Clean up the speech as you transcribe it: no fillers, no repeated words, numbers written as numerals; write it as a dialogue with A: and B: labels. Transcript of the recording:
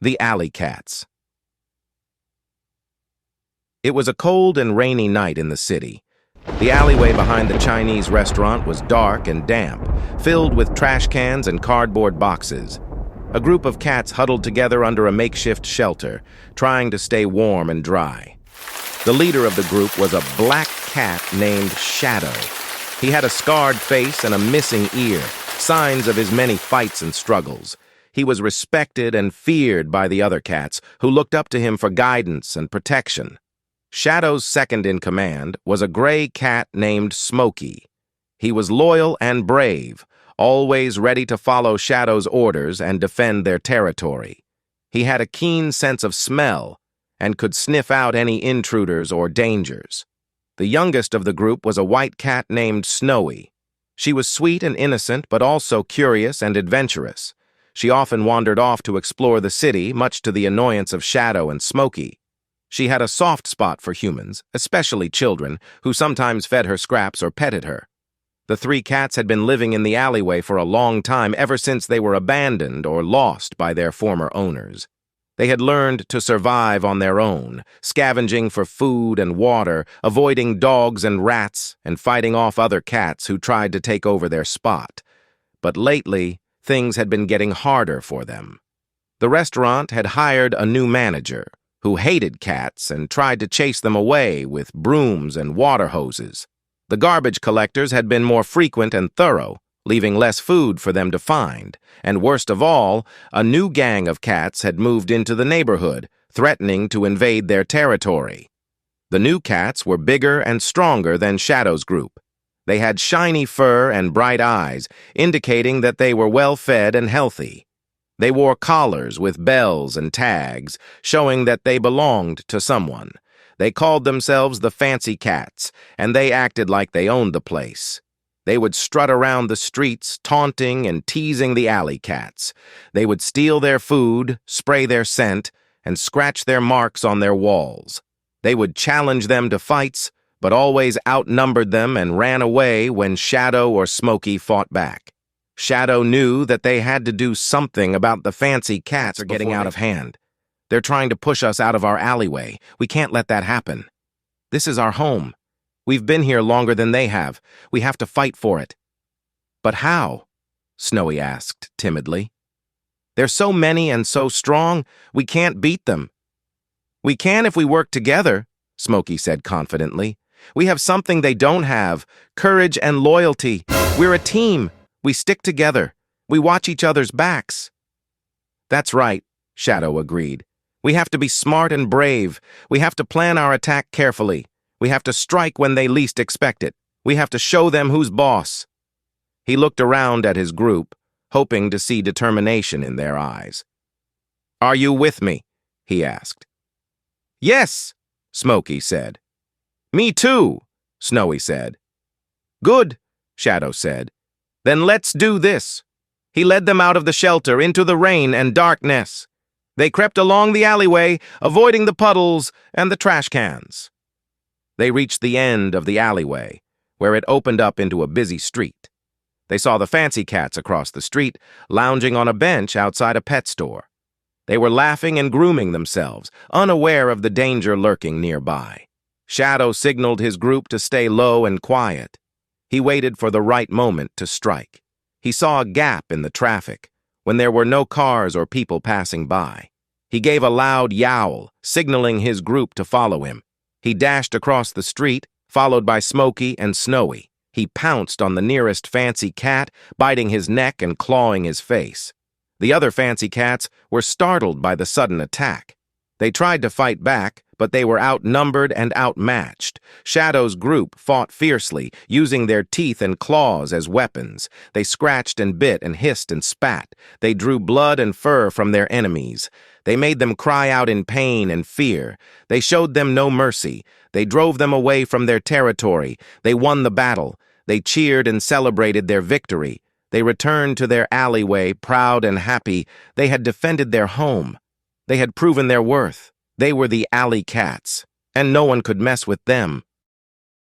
A: The Alley Cats. It was a cold and rainy night in the city. The alleyway behind the Chinese restaurant was dark and damp, filled with trash cans and cardboard boxes. A group of cats huddled together under a makeshift shelter, trying to stay warm and dry. The leader of the group was a black cat named Shadow. He had a scarred face and a missing ear, signs of his many fights and struggles. He was respected and feared by the other cats, who looked up to him for guidance and protection. Shadow's second-in-command was a gray cat named Smokey. He was loyal and brave, always ready to follow Shadow's orders and defend their territory. He had a keen sense of smell and could sniff out any intruders or dangers. The youngest of the group was a white cat named Snowy. She was sweet and innocent, but also curious and adventurous. She often wandered off to explore the city, much to the annoyance of Shadow and Smokey. She had a soft spot for humans, especially children, who sometimes fed her scraps or petted her. The three cats had been living in the alleyway for a long time, ever since they were abandoned or lost by their former owners. They had learned to survive on their own, scavenging for food and water, avoiding dogs and rats, and fighting off other cats who tried to take over their spot. But lately, things had been getting harder for them. The restaurant had hired a new manager, who hated cats and tried to chase them away with brooms and water hoses. The garbage collectors had been more frequent and thorough, leaving less food for them to find. And worst of all, a new gang of cats had moved into the neighborhood, threatening to invade their territory. The new cats were bigger and stronger than Shadow's group. They had shiny fur and bright eyes, indicating that they were well-fed and healthy. They wore collars with bells and tags, showing that they belonged to someone. They called themselves the Fancy Cats, and they acted like they owned the place. They would strut around the streets, taunting and teasing the alley cats. They would steal their food, spray their scent, and scratch their marks on their walls. They would challenge them to fights, but always outnumbered them and ran away when Shadow or Smokey fought back. Shadow knew that they had to do something about the Fancy Cats are getting out of hand. They're trying to push us out of our alleyway. We can't let that happen. This is our home. We've been here longer than they have. We have to fight for it. But how? Snowy asked timidly. They're so many and so strong, we can't beat them. We can if we work together, Smokey said confidently. We have something they don't have, courage and loyalty. We're a team. We stick together. We watch each other's backs. That's right, Shadow agreed. We have to be smart and brave. We have to plan our attack carefully. We have to strike when they least expect it. We have to show them who's boss. He looked around at his group, hoping to see determination in their eyes. Are you with me? He asked. Yes, Smokey said. Me too, Snowy said. Good, Shadow said. Then let's do this. He led them out of the shelter into the rain and darkness. They crept along the alleyway, avoiding the puddles and the trash cans. They reached the end of the alleyway, where it opened up into a busy street. They saw the Fancy Cats across the street, lounging on a bench outside a pet store. They were laughing and grooming themselves, unaware of the danger lurking nearby. Shadow signaled his group to stay low and quiet. He waited for the right moment to strike. He saw a gap in the traffic, when there were no cars or people passing by. He gave a loud yowl, signaling his group to follow him. He dashed across the street, followed by Smokey and Snowy. He pounced on the nearest Fancy Cat, biting his neck and clawing his face. The other Fancy Cats were startled by the sudden attack. They tried to fight back, but they were outnumbered and outmatched. Shadow's group fought fiercely, using their teeth and claws as weapons. They scratched and bit and hissed and spat. They drew blood and fur from their enemies. They made them cry out in pain and fear. They showed them no mercy. They drove them away from their territory. They won the battle. They cheered and celebrated their victory. They returned to their alleyway, proud and happy. They had defended their home. They had proven their worth. They were the Alley Cats, and no one could mess with them.